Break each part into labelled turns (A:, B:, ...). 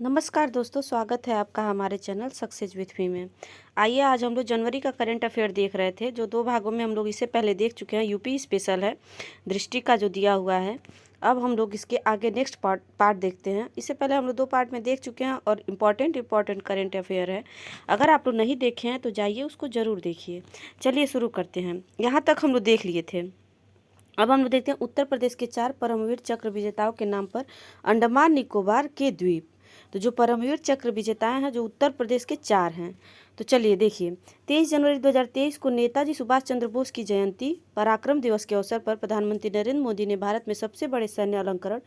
A: नमस्कार दोस्तों, स्वागत है आपका हमारे चैनल सक्सेस विथ मी में। आइए आज हम लोग जनवरी का करंट अफेयर देख रहे थे, जो 2 भागों में हम लोग इससे पहले देख चुके हैं। यूपी स्पेशल है, दृष्टि का जो दिया हुआ है। अब हम लोग इसके आगे नेक्स्ट पार्ट देखते हैं। इससे पहले हम लोग 2 पार्ट में देख चुके हैं और इम्पॉर्टेंट करंट अफेयर है। अगर आप लोग नहीं देखे हैं तो जाइए उसको ज़रूर देखिए। चलिए शुरू करते हैं। यहाँ तक हम लोग देख लिए थे। अब हम लोग देखते हैं उत्तर प्रदेश के 4 परमवीर चक्र विजेताओं के नाम पर अंडमान निकोबार के द्वीप। तो जो परमवीर चक्र विजेताएं हैं जो उत्तर प्रदेश के 4 हैं। तो चलिए देखिए, 23 जनवरी 2023 को नेताजी सुभाष चंद्र बोस की जयंती पराक्रम दिवस के अवसर पर प्रधानमंत्री नरेंद्र मोदी ने भारत में सबसे बड़े सैन्य अलंकरण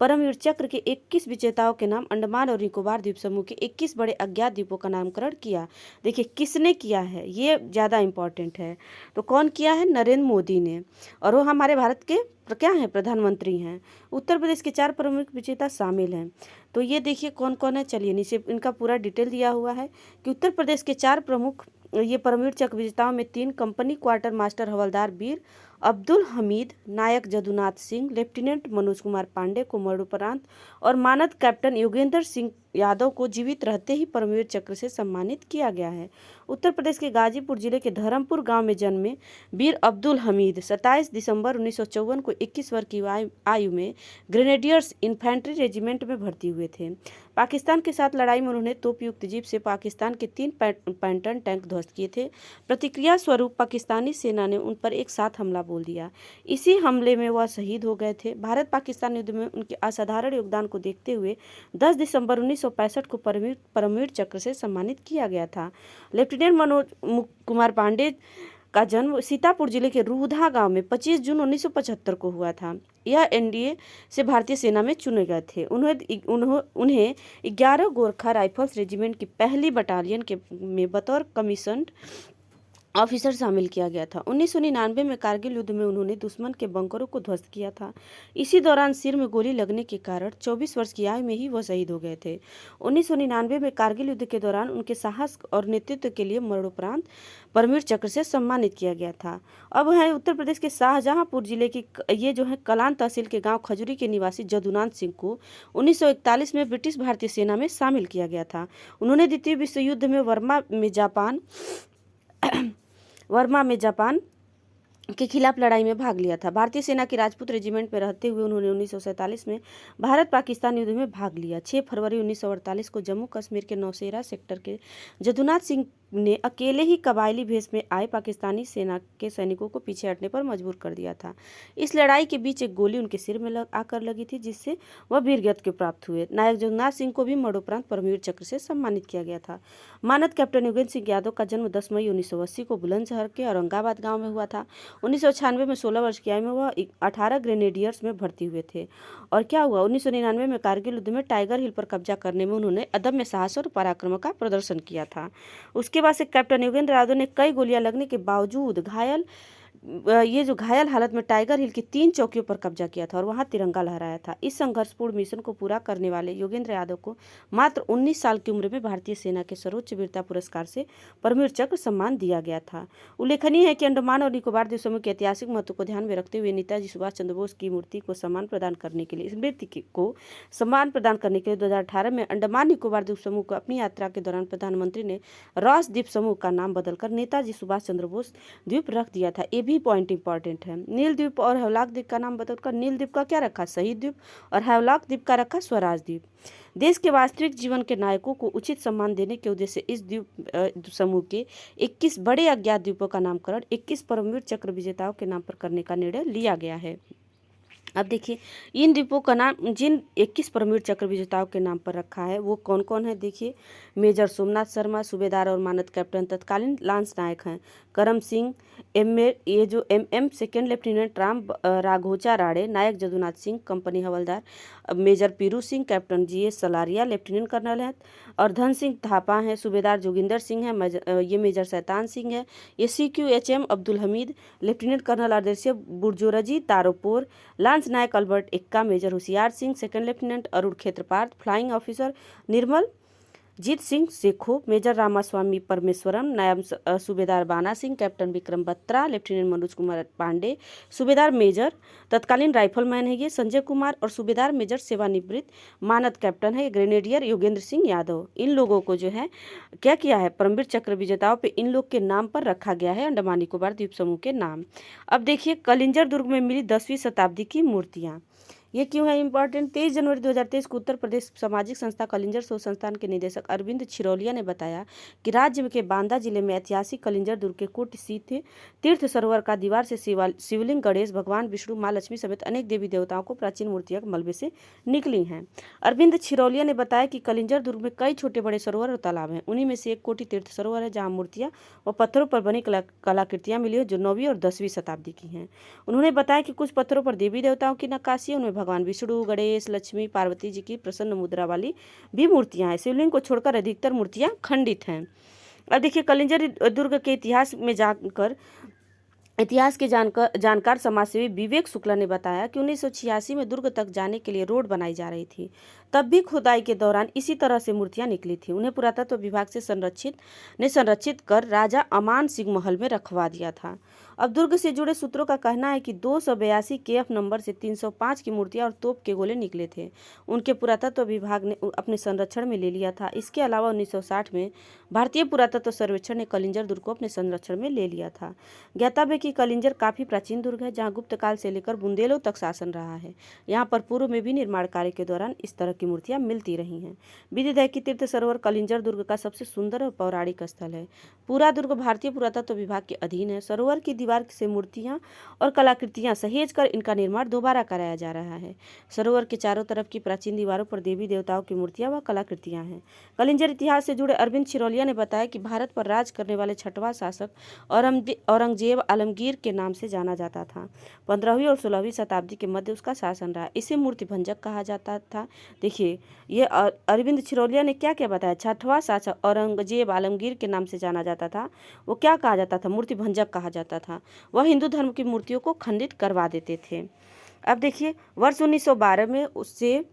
A: परमवीर चक्र के 21 विजेताओं के नाम अंडमान और निकोबार द्वीप समूह के 21 बड़े अज्ञात द्वीपों का नामकरण किया। देखिए किसने किया है, ये ज़्यादा इम्पोर्टेंट है। तो कौन किया है? नरेंद्र मोदी ने। और वो हमारे भारत के क्या हैं? प्रधानमंत्री हैं। उत्तर प्रदेश के 4 प्रमुख विजेता शामिल हैं। तो ये देखिए कौन कौन है। चलिए नीचे इनका पूरा डिटेल दिया हुआ है कि उत्तर प्रदेश के 4 प्रमुख ये परमवीर चक्र विजेताओं में 3 कंपनी क्वार्टर मास्टर हवलदार वीर अब्दुल हमीद, नायक जदुनाथ सिंह, लेफ्टिनेंट मनोज कुमार पांडे को मरणोपरांत और मानद कैप्टन योगेंद्र सिंह यादव को जीवित रहते ही परमवीर चक्र से सम्मानित किया गया है। उत्तर प्रदेश के गाजीपुर जिले के धर्मपुर गांव में जन्मे वीर अब्दुल हमीद 27 दिसंबर 1954 को 21 वर्ष की आयु में ग्रेनेडियर्स इन्फेंट्री रेजिमेंट में भर्ती हुए थे। पाकिस्तान के साथ लड़ाई में उन्होंने तोपयुक्त जीप से पाकिस्तान के 3 पैंटन टैंक ध्वस्त किए थे। प्रतिक्रिया स्वरूप पाकिस्तानी सेना ने उन पर एक साथ हमला बोल दिया। इसी हमले में वह शहीद हो गए थे। भारत पाकिस्तान युद्ध में उनके असाधारण योगदान को देखते हुए 10 दिसंबर 1965 को परमवीर चक्र से सम्मानित किया गया था। लेफ्टिनेंट मनोज कुमार पांडे का जन्म सीतापुर जिले के रूधा गांव में 25 जून 1975 को हुआ था। यह एनडीए से भारतीय सेना में चुने गए थे। उन्हें 11 गोरखा राइफल्स रेजिमेंट की पहली बटालियन में बतौर कमीशन्ड ऑफिसर शामिल किया गया था। 1999 में कारगिल युद्ध में उन्होंने दुश्मन के बंकरों को ध्वस्त किया था। इसी दौरान सिर में गोली लगने के कारण 24 वर्ष की आयु में ही वह शहीद हो गए थे। 1999 में कारगिल युद्ध के दौरान उनके साहस और नेतृत्व के लिए मरणोपरांत परमवीर चक्र से सम्मानित किया गया था। अब है उत्तर प्रदेश के शाहजहांपुर जिले की ये जो है कलान तहसील के गाँव खजूरी के निवासी जदुनाथ सिंह को 1941 में ब्रिटिश भारतीय सेना में शामिल किया गया था। उन्होंने द्वितीय विश्व युद्ध में वर्मा में जापान के खिलाफ लड़ाई में भाग लिया था। भारतीय सेना की राजपूत रेजिमेंट में रहते हुए उन्होंने 1947 में भारत पाकिस्तान युद्ध में भाग लिया। 6 फरवरी 1948 को जम्मू कश्मीर के नौशेरा सेक्टर के जदुनाथ सिंह ने अकेले ही कबायली भेष में आए पाकिस्तानी सेना के सैनिकों को पीछे हटने पर मजबूर कर दिया था। इस लड़ाई के बीच एक गोली उनके सिर में आकर लगी थी, जिससे वह वीरगति के प्राप्त हुए। नायक जगन्नाथ सिंह को भी मरणोपरांत परमवीर चक्र से सम्मानित किया गया था। मानद कैप्टन योगेंद्र सिंह यादव का जन्म 10 मई 1980 को बुलंदशहर के औरंगाबाद गाँव में हुआ था। 1996 में 16 वर्ष की आयु में वह 18 ग्रेनेडियर्स में भर्ती हुए थे। और क्या हुआ, 1999 में कारगिल युद्ध में टाइगर हिल पर कब्जा करने में उन्होंने अदम्य साहस और पराक्रम का प्रदर्शन किया था। उसके बाद से कैप्टन योगेंद्र यादव ने कई गोलियां लगने के बावजूद घायल हालत में टाइगर हिल की 3 चौकियों पर कब्जा किया था और वहां तिरंगा लहराया था। इस संघर्षपूर्ण मिशन को पूरा करने वाले योगेंद्र यादव को मात्र 19 साल की उम्र में भारतीय सेना के सर्वोच्च वीरता पुरस्कार से परमवीर चक्र सम्मान दिया गया था। उल्लेखनीय है कि अंडमान और निकोबार द्वीप समूह के ऐतिहासिक महत्व को ध्यान में रखते हुए नेताजी सुभाष चंद्र बोस की मूर्ति को सम्मान प्रदान करने के लिए 2018 में अंडमान निकोबार द्वीप समूह को अपनी यात्रा के दौरान प्रधानमंत्री ने रॉस द्वीप समूह का नाम बदलकर नेताजी सुभाष चंद्र बोस द्वीप रख दिया था। ये भी पॉइंट इंपॉर्टेंट है। नील द्वीप और हैवलॉक द्वीप का नाम बदलकर नील द्वीप का क्या रखा? शहीद द्वीप, और हैवलॉक द्वीप का रखा स्वराज द्वीप। देश के वास्तविक जीवन के नायकों को उचित सम्मान देने के उद्देश्य से इस द्वीप समूह के 21 बड़े अज्ञात द्वीपों का नामकरण 21 परमवीर चक्र विजेताओं के नाम पर करने का निर्णय लिया गया है। अब देखिए इन द्वीपों का नाम जिन 21 परमवीर चक्र विजेताओं के नाम पर रखा है वो कौन कौन है। देखिए, मेजर सोमनाथ शर्मा सूबेदार और मानद कैप्टन तत्कालीन लांस नायक हैं। Karam Singh M second lieutenant राघोचा राड़े, Naik Jadunath Singh company havildar, major Piru Singh, captain GS Salaria lieutenant colonel हैं, और धन सिंह थापा हैं, सूबेदार जोगिंदर सिंह है, ये मेजर शैतान सिंह है, ये CQHM Abdul Hamid, lieutenant colonel आदर्श Burzorji Tarapore, lance Naik Albert Ekka, major Hoshiar Singh, second lieutenant Arun Khetarpal, flying officer Nirmal Jit Singh Sekhon, major Ramaswamy Parameswaran, Naib Subedar Bana Singh, captain Vikram Batra, lieutenant Manoj Kumar Pandey, Subedar major तत्कालीन राइफलमैन है ये संजय कुमार, और सूबेदार मेजर सेवानिवृत्त मानद कैप्टन है ग्रेनेडियर योगेंद्र सिंह यादव। इन लोगों को जो है क्या किया है, परमवीर चक्र विजेताओं पे इन लोग के नाम पर रखा गया है अंडमान निकोबार द्वीप समूह के नाम। अब देखिए कलिंजर दुर्ग में मिली 10वीं शताब्दी की मूर्तियाँ, ये क्यों है इंपॉर्टेंट। 23 जनवरी 2023 को उत्तर प्रदेश सामाजिक संस्था कलिंजर शोध संस्थान के निदेशक अरविंद छिरौलिया ने बताया कि राज्य के बांदा जिले में ऐतिहासिक कलिंजर दुर्ग के कोट स्थित तीर्थ सरोवर का दीवार से शिवलिंग, गणेश भगवान, विष्णु, माँ लक्ष्मी समेत अनेक देवी देवताओं को प्राचीन मूर्तियां मलबे से निकली हैं। अरविंद छिरौलिया ने बताया कि कलिंजर दुर्ग में कई छोटे बड़े सरोवर और तालाब हैं। उन्हीं में से एक कोटि तीर्थ सरोवर है जहाँ मूर्तियाँ व पत्थरों पर बनी कलाकृतियाँ मिली है जो 9वीं और 10वीं शताब्दी की हैं। उन्होंने बताया कि कुछ पत्थरों पर देवी देवताओं की नक्काशी है, उनमें भगवान विष्णु, गणेश, लक्ष्मी, पार्वती जी की प्रसन्न मुद्रा वाली भी मूर्तियां हैं। शिवलिंग को छोड़कर अधिकतर मूर्तियां खंडित हैं। अब देखिए कलिंजर दुर्ग के इतिहास के जानकार समाजसेवी विवेक शुक्ला ने बताया कि 1986 में दुर्ग तक जाने के लिए रोड बनाई जा रही थी। तब भी खुदाई के दौरान इसी तरह से मूर्तियां निकली थी। उन्हें पुरातत्व विभाग से संरक्षित कर राजा अमान सिंह महल में रखवा दिया था। अब दुर्ग से जुड़े सूत्रों का कहना है कि 282 KF नंबर से 305 की मूर्तियां और तोप के गोले निकले थे। उनके पुरातत्व विभाग ने अपने संरक्षण में ले लिया था। इसके अलावा 1960 में भारतीय पुरातत्व सर्वेक्षण ने कलिंजर दुर्ग को अपने संरक्षण में ले लिया था। ज्ञातव्य कि कलिंजर काफी प्राचीन दुर्ग है जहाँ गुप्त काल से लेकर बुंदेलों तक शासन रहा है। यहाँ पर पूर्व में भी निर्माण कार्य के दौरान इस तरह की मूर्तियां मिलती रही हैं। विदित है कि तीर्थ सरोवर कलिंजर दुर्ग का सबसे सुंदर और पौराणिक स्थल है। पूरा दुर्ग भारतीय पुरातत्व विभाग के अधीन है। सरोवर की दीवार से मूर्तियां और कलाकृतियां सहेज कर इनका निर्माण दोबारा कराया जा रहा है। सरोवर के चारों तरफ की प्राचीन दीवारों पर देवी देवताओं की मूर्तियां व कलाकृतियां हैं। कलिंजर इतिहास से जुड़े अरविंद छिरौलिया ने बताया कि भारत पर राज करने वाले छठवां शासक औरंगजेब आलमगीर के नाम से जाना जाता था। 15वीं और 16वीं शताब्दी के मध्य उसका शासन रहा। इसे मूर्ति भंजक कहा जाता था। देखिए ये अरविंद छिरौलिया ने क्या क्या बताया। छठवां शासक औरंगजेब आलमगीर के नाम से जाना जाता था। वो क्या कहा जाता था, मूर्ति भंजक कहा जाता था। वह हिंदू धर्म की मूर्तियों को खंडित करवा देते थे। अब देखिए वर्ष 1912 में उससे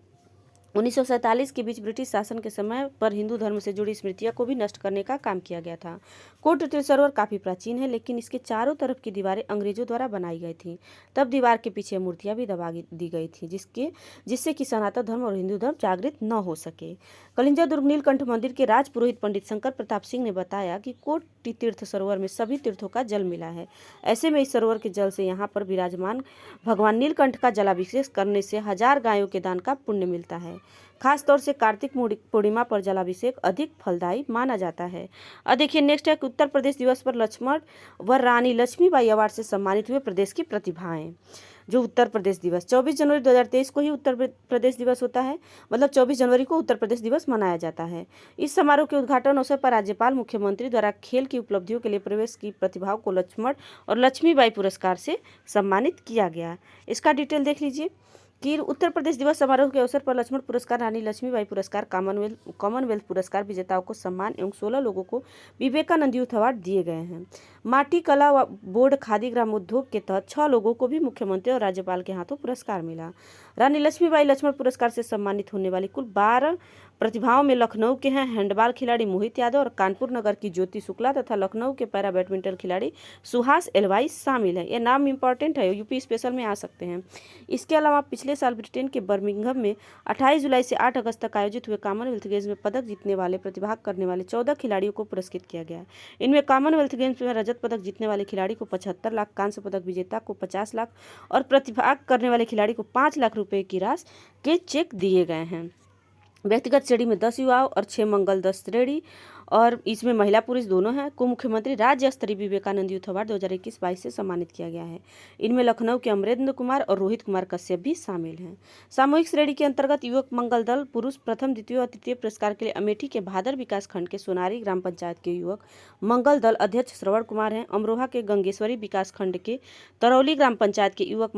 A: 1947 के बीच ब्रिटिश शासन के समय पर हिंदू धर्म से जुड़ी स्मृतियों को भी नष्ट करने का काम किया गया था। कोट तीर्थ सरोवर काफ़ी प्राचीन है, लेकिन इसके चारों तरफ की दीवारें अंग्रेजों द्वारा बनाई गई थी। तब दीवार के पीछे मूर्तियां भी दबा दी गई थी जिससे कि सनातन धर्म और हिंदू धर्म जागृत न हो सके। कलिंजर दुर्ग नीलकंठ मंदिर के राज पुरोहित पंडित शंकर प्रताप सिंह ने बताया कि कोट तीर्थ सरोवर में सभी तीर्थों का जल मिला है। ऐसे में इस सरोवर के जल से यहाँ पर विराजमान भगवान नीलकंठ का जलाभिषेक करने से 1000 गायों के दान का पुण्य मिलता है। खासतौर से कार्तिक पूर्णिमा पर जलाभिषेक अधिक फलदायी माना जाता है। और देखिए नेक्स्ट है कि उत्तर प्रदेश दिवस पर लक्ष्मण व रानी लक्ष्मीबाई अवार्ड से सम्मानित हुए प्रदेश की प्रतिभाएं। जो उत्तर प्रदेश दिवस 24 जनवरी 2023 को ही उत्तर प्रदेश दिवस होता है, मतलब 24 जनवरी को उत्तर प्रदेश दिवस मनाया जाता है। इस समारोह के उद्घाटन अवसर पर राज्यपाल मुख्यमंत्री द्वारा खेल की उपलब्धियों के लिए प्रवेश की प्रतिभाओं को लक्ष्मण और लक्ष्मीबाई पुरस्कार से सम्मानित किया गया। इसका डिटेल देख लीजिए कि उत्तर प्रदेश दिवस समारोह के अवसर पर लक्ष्मण पुरस्कार, रानी लक्ष्मीबाई पुरस्कार, कॉमनवेल्थ पुरस्कार विजेताओं को सम्मान एवं 16 लोगों को विवेकानंद यूथ अवार्ड दिए गए हैं। माटी कला बोर्ड खादी ग्राम उद्योग के तहत 6 लोगों को भी मुख्यमंत्री और राज्यपाल के हाथों पुरस्कार मिला। रानी लक्ष्मीबाई लक्ष्मण पुरस्कार से सम्मानित होने वाली कुल 12 प्रतिभाओं में लखनऊ के हैं हैंडबॉल खिलाड़ी मोहित यादव और कानपुर नगर की ज्योति शुक्ला तथा लखनऊ के पैरा बैडमिंटन खिलाड़ी सुहास एलवाई शामिल है। ये नाम इंपॉर्टेंट है, यूपी स्पेशल में आ सकते हैं। इसके अलावा पिछले साल ब्रिटेन के बर्मिंघम में 28 जुलाई से 8 अगस्त तक आयोजित हुए कॉमनवेल्थ गेम्स में पदक जीतने वाले प्रतिभाग करने वाले 14 खिलाड़ियों को पुरस्कृत किया गया। इनमें कॉमनवेल्थ गेम्स में रजत पदक जीतने वाले खिलाड़ी को 75 लाख, कांस्य पदक विजेता को 50 लाख और प्रतिभाग करने वाले खिलाड़ी को 5 लाख रुपए की राशि के चेक दिए गए हैं। व्यक्तिगत श्रेणी में 10 युवाओं और 6 मंगल 10 श्रेणी और इसमें महिला पुरुष दोनों हैं को मुख्यमंत्री राज्य स्तरीय विवेकानंद यूथ अवार्ड 2021-22 से सम्मानित किया गया है। इनमें लखनऊ के अमरेंद्र कुमार और रोहित कुमार कश्यप भी शामिल हैं। सामूहिक श्रेणी के अंतर्गत युवक मंगल दल पुरुष प्रथम, द्वितीय और तृतीय पुरस्कार के लिए अमेठी के भादर विकास खंड के सोनारी ग्राम पंचायत के युवक मंगल दल अध्यक्ष श्रवण कुमार हैं। अमरोहा के गंगेश्वरी विकास खंड के तरौली ग्राम पंचायत के युवक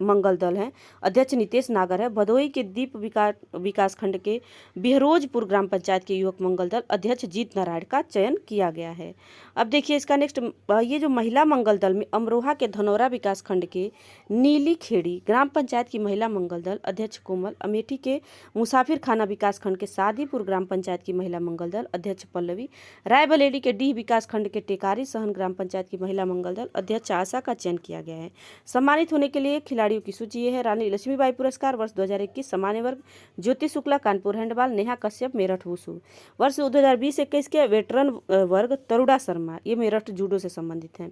A: मंगल दल हैं अध्यक्ष नितेश नागर है। भदोही के दीप विकास खंड के बिहरोजपुर ग्राम पंचायत के युवक मंगल दल अध्यक्ष जीत नारायण का चयन किया गया है। अब देखिए इसका नेक्स्ट, ये जो महिला मंगल दल में अमरोहा के धनौरा विकास खंड के नीली खेड़ी ग्राम पंचायत की महिला मंगल दल अध्यक्ष कोमल, अमेठी के मुसाफिर खाना विकास खंड के सादीपुर ग्राम पंचायत की महिला मंगल दल अध्यक्ष पल्लवी, रायबरेली के डीह विकास खंड के टेकारी सहन ग्राम पंचायत की महिला मंगल दल अध्यक्ष आशा का चयन किया गया है। सम्मानित होने के लिए खिलाड़ियों की सूची ये है। रानी लक्ष्मीबाई पुरस्कार वर्ष 2021 सामान्य वर्ग ज्योति शुक्ला कानपुर हैंडबॉल, नेहा कश्यप मेरठ वुशु। वर्ष 2020-21 के वेटरन वर्ग तरुड़ा शर्मा, ये मेरठ जूडो से संबंधित हैं।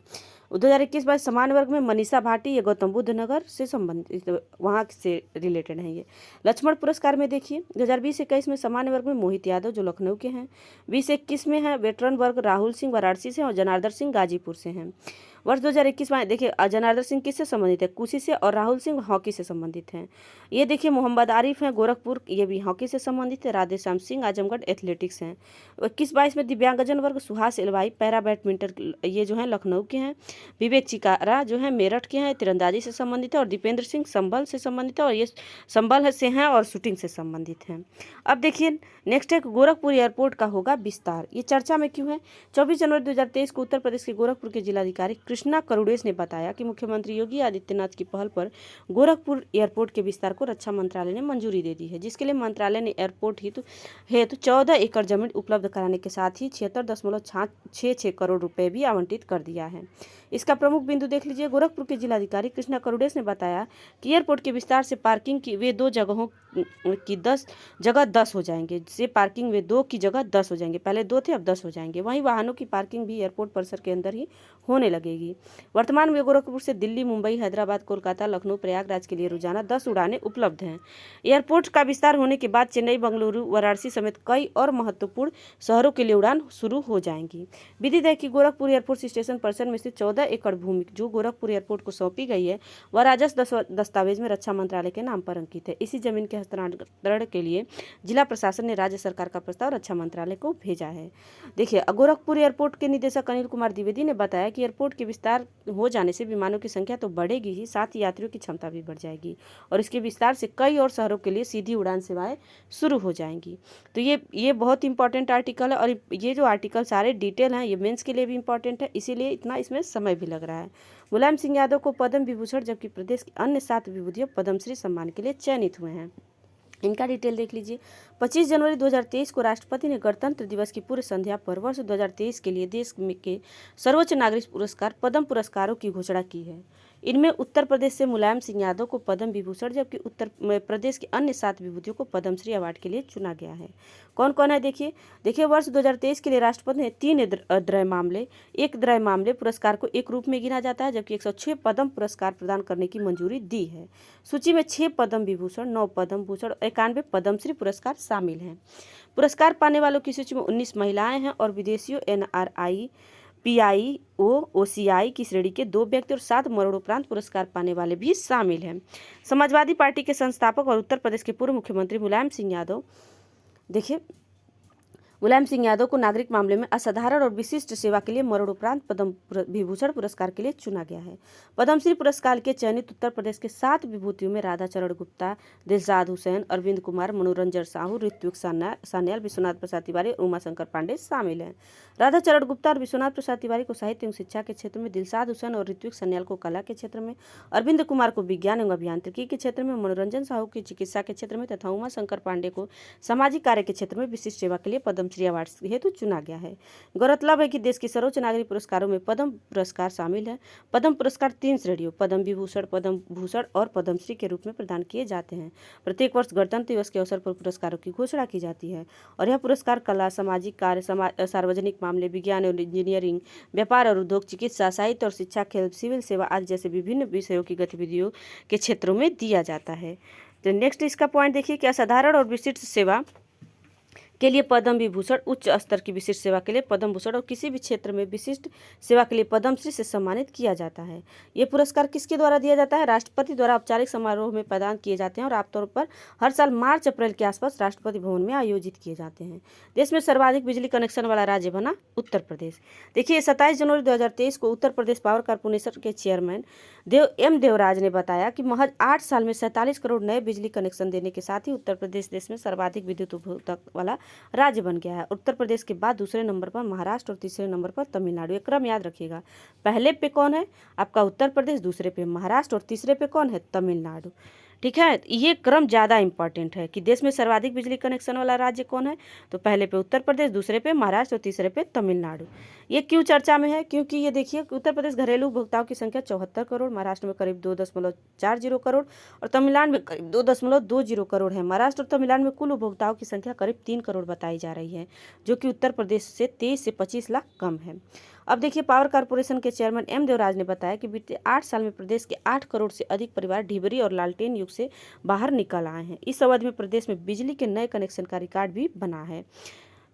A: 2021-22 सामान्य वर्ग में मनीषा भाटी, ये गौतम बुद्ध नगर से संबंधित, वहाँ से रिलेटेड हैं। ये लक्ष्मण पुरस्कार में देखिए 2020-21 में सामान्य वर्ग में मोहित यादव जो लखनऊ के हैं, 2021 में है वेटरन वर्ग राहुल सिंह वाराणसी से और जनार्दन सिंह गाजीपुर से हैं। वर्ष 2021 में देखिए जनार्दन सिंह किससे संबंधित है, कुशी से, और राहुल सिंह हॉकी से संबंधित हैं। ये देखिए मोहम्मद आरिफ हैं गोरखपुर, ये भी हॉकी से संबंधित है। राधेश्याम सिंह आजमगढ़ एथलेटिक्स हैं। 21-22 में दिव्यांगजन वर्ग सुहास एलवाई पैरा बैडमिंटन, ये जो है लखनऊ के हैं। विवेक चिकारा जो है मेरठ के हैं, तीरंदाजी से संबंधित है। और दीपेंद्र सिंह संभल से संबंधित है, और ये संभल से हैं और शूटिंग से संबंधित हैं। अब देखिए नेक्स्ट है गोरखपुर एयरपोर्ट का होगा विस्तार। ये चर्चा में क्यों है? 24 जनवरी 2023 को उत्तर प्रदेश के गोरखपुर के जिलाधिकारी कृष्णा करुड़ेस ने बताया कि मुख्यमंत्री योगी आदित्यनाथ की पहल पर गोरखपुर एयरपोर्ट के विस्तार को रक्षा मंत्रालय ने मंजूरी दे दी है, जिसके लिए मंत्रालय ने एयरपोर्ट हेतु 14 एकड़ जमीन उपलब्ध कराने के साथ ही 76.66 करोड़ रुपए भी आवंटित कर दिया है। इसका प्रमुख बिंदु देख लीजिए। गोरखपुर के जिलाधिकारी कृष्णा करुड़ेस ने बताया कि एयरपोर्ट के विस्तार से पार्किंग की वे 2 जगहों की 10 हो जाएंगे। से पार्किंग वे 2 की जगह 10 हो जाएंगे, पहले 2 थे अब 10 हो जाएंगे। वहीं वाहनों की पार्किंग भी एयरपोर्ट परिसर के अंदर ही होने लगेगी। वर्तमान में गोरखपुर से दिल्ली, मुंबई, हैदराबाद, कोलकाता, लखनऊ, प्रयागराज के लिए रोजाना 10 उड़ानें उपलब्ध हैं। एयरपोर्ट का विस्तार होने के बाद चेन्नई, बेंगलुरु, वाराणसी समेत कई और महत्वपूर्ण शहरों के लिए उड़ान शुरू हो जाएंगी। विदित है कि गोरखपुर एयरपोर्ट स्टेशन परिसर में स्थित 14 एकड़ भूमि जो गोरखपुर एयरपोर्ट को सौंपी गई है, वह राजस्व दस्तावेज में रक्षा मंत्रालय के नाम पर अंकित है। इसी जमीन के हस्तांतरण के लिए जिला प्रशासन ने राज्य सरकार का प्रस्ताव रक्षा मंत्रालय को भेजा है। देखिए गोरखपुर एयरपोर्ट के निदेशक अनिल कुमार द्विवेदी ने बताया कि एयरपोर्ट के विस्तार हो जाने से विमानों की संख्या तो बढ़ेगी ही, साथ ही यात्रियों की क्षमता भी बढ़ जाएगी और इसके विस्तार से कई और शहरों के लिए सीधी उड़ान सेवाएं शुरू हो जाएंगी। तो ये बहुत इंपॉर्टेंट आर्टिकल है, और ये जो आर्टिकल सारे डिटेल हैं ये मेंस के लिए भी इंपॉर्टेंट है, इसीलिए इतना इसमें समय भी लग रहा है। मुलायम सिंह यादव को पद्म विभूषण, जबकि प्रदेश के अन्य 7 विभूतियों पद्मश्री सम्मान के लिए चयनित हुए हैं। इनका डिटेल देख लीजिए। 25 जनवरी 2023 को राष्ट्रपति ने गणतंत्र दिवस की पूर्व संध्या पर वर्ष 2023 के लिए देश के सर्वोच्च नागरिक पुरस्कार पद्म पुरस्कारों की घोषणा की है। इनमें उत्तर प्रदेश से मुलायम सिंह यादव को पद्म विभूषण, जबकि उत्तर प्रदेश के अन्य 7 विभूतियों को पद्मश्री अवार्ड के लिए चुना गया है। कौन कौन है देखिए वर्ष 2023 के लिए राष्ट्रपति ने 3 द्रय मामले पुरस्कार को एक रूप में गिना जाता है, जबकि 106 पद्म पुरस्कार प्रदान करने की मंजूरी दी है। सूची में 6 पद्म विभूषण, 9 पद्म भूषण और 91 पद्मश्री पुरस्कार शामिल हैं। पुरस्कार पाने वालों की सूची में 19 महिलाएं हैं और विदेशियों NRI, PIO, OCI की श्रेणी के 2 व्यक्ति और 7 मरणोपरांत पुरस्कार पाने वाले भी शामिल हैं। समाजवादी पार्टी के संस्थापक और उत्तर प्रदेश के पूर्व मुख्यमंत्री मुलायम सिंह यादव, देखिए मुलायम सिंह यादव को नागरिक मामले में असाधारण और विशिष्ट सेवा के लिए मरणोपरांत पद्म विभूषण पुरस्कार के लिए चुना गया है। पद्मश्री पुरस्कार के चयनित उत्तर प्रदेश के 7 विभूतियों में राधा चरण गुप्ता, दिलशाद हुसैन, अरविंद कुमार, मनोरंजन साहू, ऋत्विक सान्याल, विश्वनाथ प्रसाद तिवारी और उमाशंकर पांडे शामिल हैं। राधा चरण गुप्ता और विश्वनाथ प्रसाद तिवारी को साहित्य एवं शिक्षा के क्षेत्र में, दिलशाद हुसैन और ऋत्विक सान्याल को कला के क्षेत्र में, अरविंद कुमार को विज्ञान एवं अभियांत्रिकी के क्षेत्र में, मनोरंजन साहू की चिकित्सा के क्षेत्र में तथा उमाशंकर पांडे को सामाजिक कार्य के क्षेत्र में विशिष्ट सेवा के लिए पद्मश्री अवार्ड हेतु चुना गया है। गौरतलब है कि देश के सर्वोच्च नागरिक पुरस्कारों में पद्म पुरस्कार शामिल है। पद्म पुरस्कार 3 श्रेणियों पद्म विभूषण, पद्म भूषण और पद्मश्री के रूप में प्रदान किए जाते हैं। प्रत्येक वर्ष गणतंत्र दिवस के अवसर पर पुरस्कारों की घोषणा की जाती है और यह पुरस्कार कला, सामाजिक कार्य, सार्वजनिक मामले, विज्ञान और इंजीनियरिंग, व्यापार और उद्योग, चिकित्सा, साहित्य और शिक्षा, खेल, सिविल सेवा आदि जैसे विभिन्न विषयों की गतिविधियों के क्षेत्रों में दिया जाता है। तो नेक्स्ट इसका पॉइंट देखिए कि असाधारण और विशिष्ट सेवा के लिए पद्म विभूषण, उच्च स्तर की विशिष्ट सेवा के लिए पद्म भूषण और किसी भी क्षेत्र में विशिष्ट सेवा के लिए पद्मश्री से सम्मानित किया जाता है। ये पुरस्कार किसके द्वारा दिया जाता है? राष्ट्रपति द्वारा औपचारिक समारोह में प्रदान किए जाते हैं और आमतौर पर हर साल मार्च अप्रैल के आसपास राष्ट्रपति भवन में आयोजित किए जाते हैं। देश में सर्वाधिक बिजली कनेक्शन वाला राज्य बना उत्तर प्रदेश। देखिए 27 जनवरी 2023 को उत्तर प्रदेश पावर कॉर्पोरेशन के चेयरमैन देवराज ने बताया कि महज 8 साल में 47 करोड़ नए बिजली कनेक्शन देने के साथ ही उत्तर प्रदेश देश में सर्वाधिक विद्युत उपभोक्ता वाला राज्य बन गया है। उत्तर प्रदेश के बाद दूसरे नंबर पर महाराष्ट्र और तीसरे नंबर पर तमिलनाडु। ये क्रम याद रखिएगा, पहले पे कौन है आपका उत्तर प्रदेश, दूसरे पे महाराष्ट्र और तीसरे पे कौन है तमिलनाडु। ठीक है, ये क्रम ज़्यादा इंपॉर्टेंट है कि देश में सर्वाधिक बिजली कनेक्शन वाला राज्य कौन है, तो पहले पे उत्तर प्रदेश, दूसरे पे महाराष्ट्र और तीसरे पे तमिलनाडु। ये क्यों चर्चा में है, क्योंकि ये देखिए उत्तर प्रदेश घरेलू उपभोक्ताओं की संख्या 74 करोड़, महाराष्ट्र में करीब 2.40 करोड़ और तमिलनाडु में करीब 2.20 करोड़ है। महाराष्ट्र और तमिलनाडु में कुल उपभोक्ताओं की संख्या करीब 3 करोड़ बताई जा रही है, जो कि उत्तर प्रदेश से 23 से 25 लाख कम है। अब देखिए, पावर कॉर्पोरेशन के चेयरमैन एम देवराज ने बताया कि बीते 8 साल में प्रदेश के 8 करोड़ से अधिक परिवार ढिबरी और लालटेन युग से बाहर निकल आए हैं। इस अवधि में प्रदेश में बिजली के नए कनेक्शन का रिकॉर्ड भी बना है।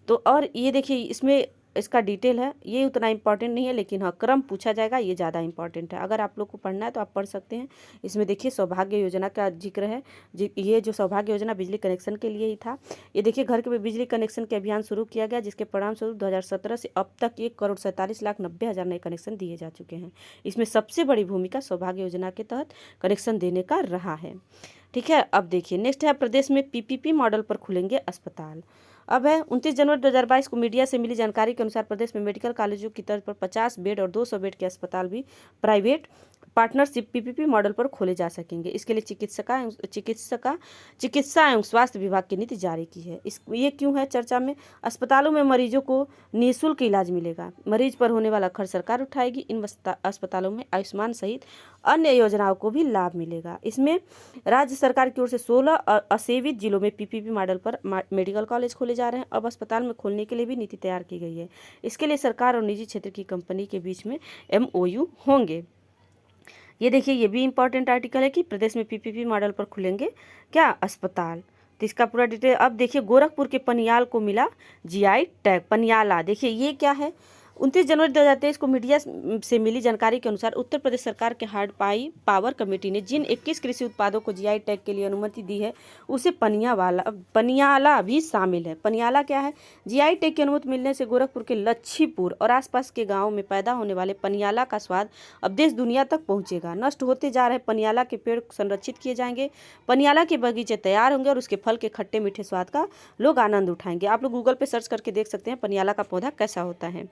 A: तो और ये देखिए, इसमें इसका डिटेल है, ये उतना इंपॉर्टेंट नहीं है, लेकिन हाँ क्रम पूछा जाएगा, ये ज़्यादा इंपॉर्टेंट है। अगर आप लोग को पढ़ना है तो आप पढ़ सकते हैं। इसमें देखिए सौभाग्य योजना का जिक्र है। ये जो सौभाग्य योजना बिजली कनेक्शन के लिए ही था। ये देखिए, घर के बिजली कनेक्शन के अभियान शुरू किया गया, जिसके परिणाम स्वरूप 2017 से अब तक 1,47,90,000 नए कनेक्शन दिए जा चुके हैं। इसमें सबसे बड़ी भूमिका सौभाग्य योजना के तहत कनेक्शन देने का रहा है। ठीक है, अब देखिए नेक्स्ट है, प्रदेश में पीपीपी मॉडल पर खुलेंगे अस्पताल। अब है 29 जनवरी 2022 को मीडिया से मिली जानकारी के अनुसार प्रदेश में मेडिकल कॉलेजों की तर्ज पर 50 बेड और 200 बेड के अस्पताल भी प्राइवेट पार्टनरशिप पीपीपी मॉडल पर खोले जा सकेंगे। इसके लिए चिकित्सा एवं स्वास्थ्य विभाग की नीति जारी की है। ये क्यों है चर्चा में, अस्पतालों में मरीजों को निःशुल्क इलाज मिलेगा, मरीज पर होने वाला खर्च सरकार उठाएगी। इन अस्पतालों में आयुष्मान सहित अन्य योजनाओं को भी लाभ मिलेगा। इसमें राज्य सरकार की ओर से 16 असेवित जिलों में पीपीपी मॉडल पर मेडिकल कॉलेज खोले जा रहे हैं। अब अस्पताल में खोलने के लिए भी नीति तैयार की गई है। इसके लिए सरकार और निजी क्षेत्र की कंपनी के बीच में MOU होंगे। ये देखिए, ये भी इंपॉर्टेंट आर्टिकल है कि प्रदेश में पीपीपी मॉडल पर खुलेंगे क्या अस्पताल। तो इसका पूरा डिटेल अब देखिए, गोरखपुर के पनियाल को मिला GI टैग। पनियाला देखिए ये क्या है, 29 जनवरी 2023 को मीडिया से मिली जानकारी के अनुसार उत्तर प्रदेश सरकार के हार्ड पावर कमेटी ने जिन 21 कृषि उत्पादों को GI टैग के लिए अनुमति दी है, उसे पनियाला भी शामिल है। पनियाला क्या है, GI टैग की अनुमति मिलने से गोरखपुर के लच्छीपुर और आसपास के गाँव में पैदा होने वाले पनियाला का स्वाद अब देश दुनिया तक पहुँचेगा। नष्ट होते जा रहे पनियाला के पेड़ संरक्षित किए जाएंगे, पनियाला के बगीचे तैयार होंगे और उसके फल के खट्टे मीठे स्वाद का लोग आनंद उठाएंगे। आप लोग गूगल पे सर्च करके देख सकते हैं पनियाला का पौधा कैसा होता है।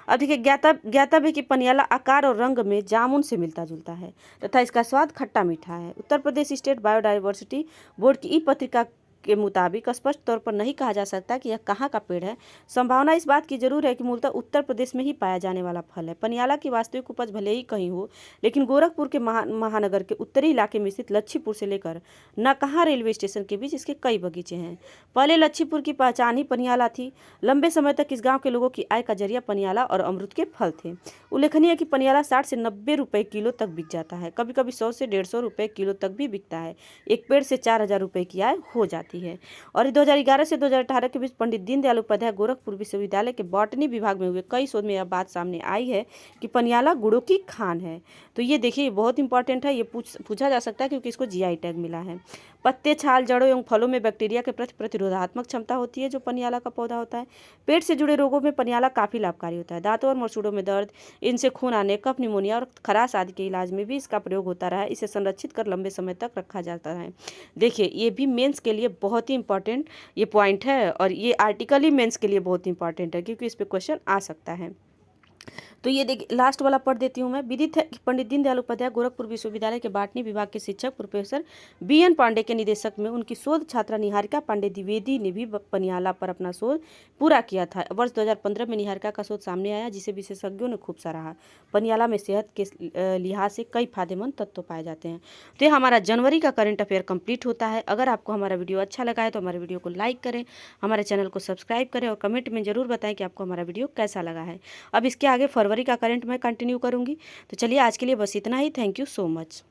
A: अब देखिए, ज्ञाता भी कि पनियाला आकार और रंग में जामुन से मिलता जुलता है तथा इसका स्वाद खट्टा मीठा है। Uttar Pradesh state biodiversity board की ई-पत्रिका के मुताबिक स्पष्ट तौर पर नहीं कहा जा सकता कि यह कहाँ का पेड़ है। संभावना इस बात की जरूर है कि मूलतः उत्तर प्रदेश में ही पाया जाने वाला फल है। पनियाला की वास्तविक उपज भले ही कहीं हो, लेकिन गोरखपुर के महानगर के उत्तरी इलाके में स्थित लच्छीपुर से लेकर नकहा रेलवे स्टेशन के बीच इसके कई बगीचे हैं। पहले लच्छीपुर की पहचान ही पनियाला थी। लंबे समय तक इस गाँव के लोगों की आय का जरिया पनियाला और अमरूद के फल थे। उल्लेखनीय है कि पनियाला 60 से 90 रुपये किलो तक बिक जाता है, कभी कभी 100 से 150 रुपये किलो तक भी बिकता है। एक पेड़ से 4,000 रुपये की आय हो जाती है। और 2011 से 2018 के बीच पंडित दीनदयाल उपाध्याय गोरखपुर विश्वविद्यालय के बॉटनी विभाग में हुए कई शोध में यह बात सामने आई है कि पनियाला गुड़ों की खान है। तो ये देखिए, बहुत इंपॉर्टेंट है, ये पूछा जा सकता है क्योंकि इसको GI टैग मिला है। पत्ते, छाल, जड़ों एवं फलों में बैक्टीरिया के प्रति प्रतिरोधात्मक क्षमता होती है जो पनियाला का पौधा होता है। पेट से जुड़े रोगों में पनियाला काफ़ी लाभकारी होता है। दांतों और मसूड़ों में दर्द, इनसे खून आने, कफ, निमोनिया और खराश आदि के इलाज में भी इसका प्रयोग होता रहा है। इसे संरक्षित कर लंबे समय तक रखा जाता है। देखिए, ये भी मेंस के लिए बहुत ही इंपॉर्टेंट ये पॉइंट है और ये आर्टिकल ही मेंस के लिए बहुत इंपॉर्टेंट है क्योंकि इस पे क्वेश्चन आ सकता है। तो ये देखिए, लास्ट वाला पढ़ देती हूँ मैं। विदित है कि पंडित दीनदयाल उपाध्याय गोरखपुर विश्वविद्यालय के बाटनी विभाग के शिक्षक प्रोफेसर BN पांडे के निदेशक में उनकी शोध छात्रा निहारिका पांडे द्विवेदी ने भी पनियाला पर अपना शोध पूरा किया था। वर्ष 2015 में निहारिका का शोध सामने आया, जिसे विशेषज्ञों ने खूब सराहा। पनियाला में सेहत के लिहाज से कई फायदेमंद तत्व पाए जाते हैं। तो ये हमारा जनवरी का करंट अफेयर कंप्लीट होता है। अगर आपको हमारा वीडियो अच्छा लगा है तो हमारे वीडियो को लाइक करें, हमारे चैनल को सब्सक्राइब करें और कमेंट में जरूर बताएं कि आपको हमारा वीडियो कैसा लगा है। अब इसके आगे फरवरी का करंट मैं कंटिन्यू करूंगी। तो चलिए, आज के लिए बस इतना ही। Thank you so much.